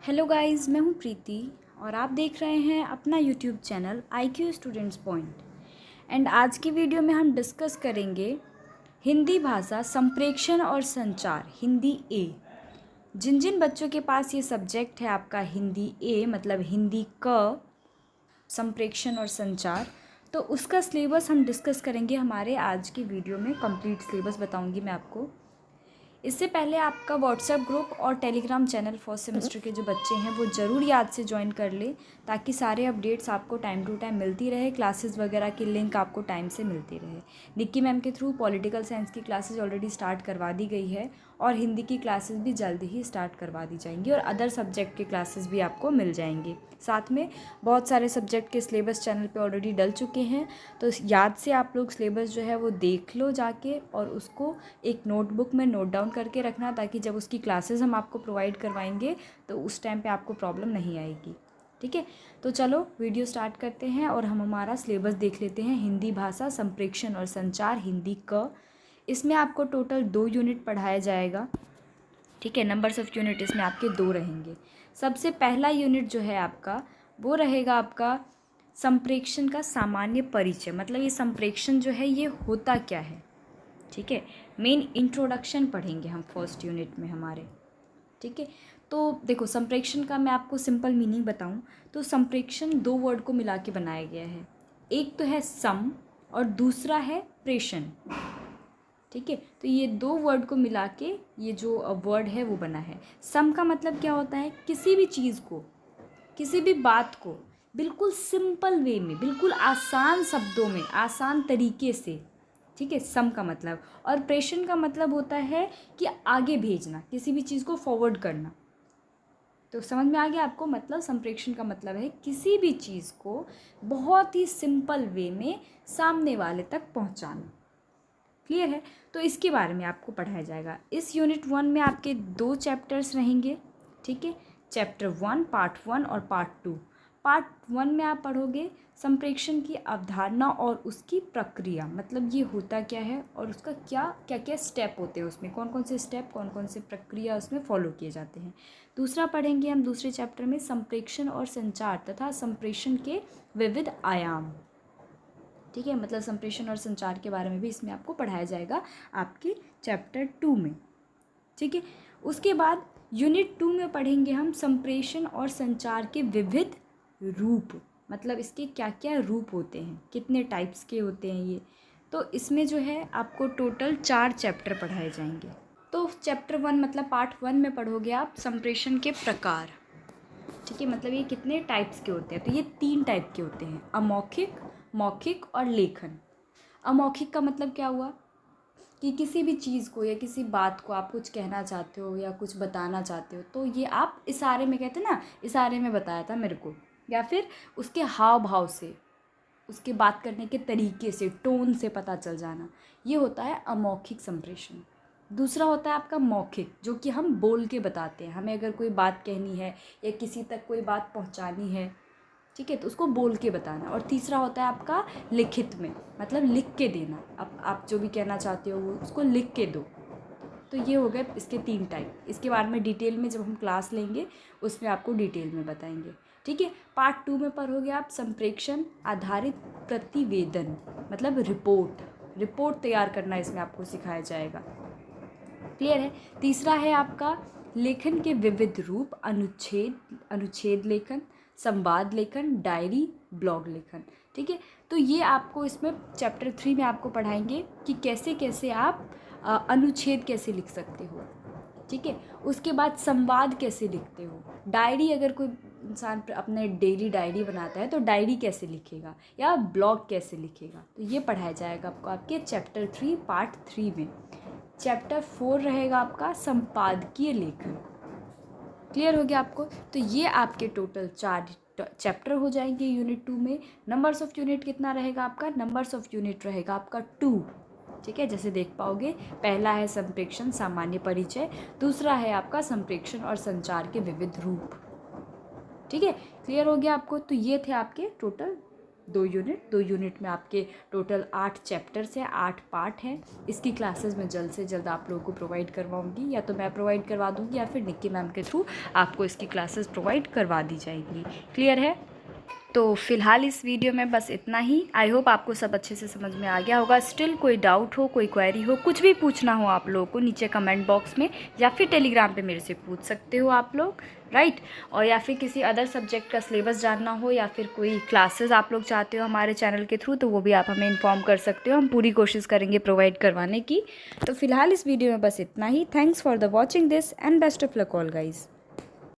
Hello guys, मैं हूँ प्रीति और आप देख रहे हैं अपना YouTube channel IQ students point. And आज की वीडियो में हम डिस्कस करेंगे हिंदी भाषा संप्रेक्षण और संचार हिंदी ए। जिन जिन बच्चों के पास ये सब्जेक्ट है आपका हिंदी ए मतलब हिंदी क संप्रेक्षण और संचार, तो उसका सिलेबस हम डिस्कस करेंगे हमारे आज की वीडियो में। कंप्लीट सिलेबस बताऊंगी मैं आपको। इससे पहले आपका व्हाट्सएप ग्रुप और टेलीग्राम चैनल फर्स्ट सेमेस्टर के जो बच्चे हैं वो ज़रूर याद से ज्वाइन कर लें, ताकि सारे अपडेट्स आपको टाइम टू टाइम मिलती रहे। क्लासेस वगैरह की लिंक आपको टाइम से मिलती रहे। निक्की मैम के थ्रू पॉलिटिकल साइंस की क्लासेस ऑलरेडी स्टार्ट करवा दी गई है और हिंदी की क्लासेस भी जल्द ही स्टार्ट करवा दी जाएंगी और अदर सब्जेक्ट के क्लासेस भी आपको मिल जाएंगी। साथ में बहुत सारे सब्जेक्ट के सिलेबस चैनल पे ऑलरेडी डल चुके हैं, तो याद से आप लोग सिलेबस जो है वो देख लो जाके और उसको एक नोटबुक में नोट डाउन करके रखना, ताकि जब उसकी क्लासेस हम आपको प्रोवाइड करवाएंगे तो उस टाइम पे आपको प्रॉब्लम नहीं आएगी। ठीक है, तो चलो वीडियो स्टार्ट करते हैं और हम हमारा सिलेबस देख लेते हैं। हिंदी भाषा संप्रेक्षण और संचार हिंदी क। इसमें आपको टोटल 2 यूनिट पढ़ाया जाएगा। ठीक है, नंबर्स ऑफ यूनिट इसमें आपके 2 रहेंगे। सबसे पहला यूनिट जो है आपका वो रहेगा आपका संप्रेक्षण का सामान्य परिचय, मतलब ये संप्रेक्षण जो है ये होता क्या है। ठीक है, मेन इंट्रोडक्शन पढ़ेंगे हम फर्स्ट यूनिट में हमारे। ठीक है, तो देखो संप्रेक्षण का मैं आपको सिंपल मीनिंग बताऊं तो संप्रेक्षण 2 वर्ड को मिला के बनाया गया है। एक तो है सम और दूसरा है प्रेषण। ठीक है, तो ये 2 वर्ड को मिला के ये जो वर्ड है वो बना है। सम का मतलब क्या होता है, किसी भी चीज़ को, किसी भी बात को बिल्कुल सिंपल वे में, बिल्कुल आसान शब्दों में, आसान तरीके से। ठीक है, सम का मतलब। और प्रेषण का मतलब होता है कि आगे भेजना, किसी भी चीज़ को फॉरवर्ड करना। तो समझ में आ गया आपको, मतलब संप्रेषण का मतलब है किसी भी चीज़ को बहुत ही सिंपल वे में सामने वाले तक पहुंचाना। क्लियर है, तो इसके बारे में आपको पढ़ाया जाएगा। इस यूनिट 1 में आपके 2 चैप्टर्स रहेंगे। ठीक है, चैप्टर 1 पार्ट 1 और पार्ट 2। पार्ट 1 में आप पढ़ोगे संप्रेक्षण की अवधारणा और उसकी प्रक्रिया, मतलब ये होता क्या है और उसका क्या क्या स्टेप होते हैं, उसमें कौन कौन से स्टेप, कौन कौन से प्रक्रिया उसमें फॉलो किए जाते हैं। दूसरा पढ़ेंगे हम दूसरे चैप्टर में संप्रेक्षण और संचार तथा संप्रेषण के विविध आयाम। ठीक है, मतलब संप्रेषण और संचार के बारे में भी इसमें आपको पढ़ाया जाएगा आपके चैप्टर 2 में। ठीक है, उसके बाद यूनिट 2 में पढ़ेंगे हम संप्रेषण और संचार के विविध रूप, मतलब इसके क्या क्या रूप होते हैं, कितने टाइप्स के होते हैं ये। तो इसमें जो है आपको टोटल 4 चैप्टर पढ़ाए जाएंगे। तो चैप्टर 1 मतलब पार्ट 1 में पढ़ोगे आप संप्रेषण के प्रकार। ठीक है, मतलब ये कितने टाइप्स के होते हैं, तो ये 3 टाइप के होते हैं, अमौखिक, मौखिक और लेखन। अमौखिक का मतलब क्या हुआ कि किसी भी चीज़ को या किसी बात को आप कुछ कहना चाहते हो या कुछ बताना चाहते हो, तो ये आप इशारे में, कहते हैं ना, इशारे में बताया था मेरे को, या फिर उसके हाव भाव से, उसके बात करने के तरीके से, टोन से पता चल जाना, ये होता है अमौखिक संप्रेषण। दूसरा होता है आपका मौखिक, जो कि हम बोल के बताते हैं। हमें अगर कोई बात कहनी है या किसी तक कोई बात पहुंचानी है, ठीक है, तो उसको बोल के बताना। और तीसरा होता है आपका लिखित में, मतलब लिख के देना। अब आप जो भी कहना चाहते हो वो उसको लिख के दो। तो ये हो गए इसके 3 टाइप। इसके बारे में डिटेल में जब हम क्लास लेंगे उसमें आपको डिटेल में बताएंगे। ठीक है, पार्ट 2 में पढ़ोगे आप संप्रेक्षण आधारित प्रतिवेदन, मतलब रिपोर्ट तैयार करना इसमें आपको सिखाया जाएगा। क्लियर है। तीसरा है आपका लेखन के विविध रूप, अनुच्छेद लेखन, संवाद लेखन, डायरी, ब्लॉग लेखन। ठीक है, तो ये आपको इसमें चैप्टर 3 में आपको पढ़ाएंगे कि कैसे कैसे आप अनुच्छेद कैसे लिख सकते हो। ठीक है, उसके बाद संवाद कैसे लिखते हो, डायरी, अगर कोई इंसान अपने डेली डायरी बनाता है तो डायरी कैसे लिखेगा, या ब्लॉग कैसे लिखेगा, तो ये पढ़ाया जाएगा आपको आपके चैप्टर 3 पार्ट 3 में। चैप्टर 4 रहेगा आपका संपादकीय लेखन। क्लियर हो गया आपको, तो ये आपके टोटल 4 चैप्टर हो जाएंगे यूनिट 2 में। नंबर्स ऑफ यूनिट कितना रहेगा आपका, नंबर्स ऑफ यूनिट रहेगा आपका 2। ठीक है, जैसे देख पाओगे, पहला है संप्रेक्षण सामान्य परिचय, दूसरा है आपका संप्रेक्षण और संचार के विविध रूप। ठीक है, क्लियर हो गया आपको, तो ये थे आपके टोटल दो यूनिट में आपके टोटल 8 चैप्टर्स हैं, 8 पार्ट हैं। इसकी क्लासेस मैं जल्द से जल्द आप लोगों को प्रोवाइड करवाऊंगी, या तो मैं प्रोवाइड करवा दूंगी या फिर निक्की मैम के थ्रू आपको इसकी क्लासेस प्रोवाइड करवा दी जाएंगी। क्लियर है? तो फ़िलहाल इस वीडियो में बस इतना ही। आई होप आपको सब अच्छे से समझ में आ गया होगा। स्टिल कोई डाउट हो, कोई क्वेरी हो, कुछ भी पूछना हो आप लोगों को, नीचे कमेंट बॉक्स में या फिर टेलीग्राम पे मेरे से पूछ सकते हो आप लोग, राइट। और या फिर किसी अदर सब्जेक्ट का सिलेबस जानना हो या फिर कोई क्लासेस आप लोग चाहते हो हमारे चैनल के थ्रू, तो वो भी आप हमें इन्फॉर्म कर सकते हो। हम पूरी कोशिश करेंगे प्रोवाइड करवाने की। तो फ़िलहाल इस वीडियो में बस इतना ही। Thanks for the watching this and best of luck all guys.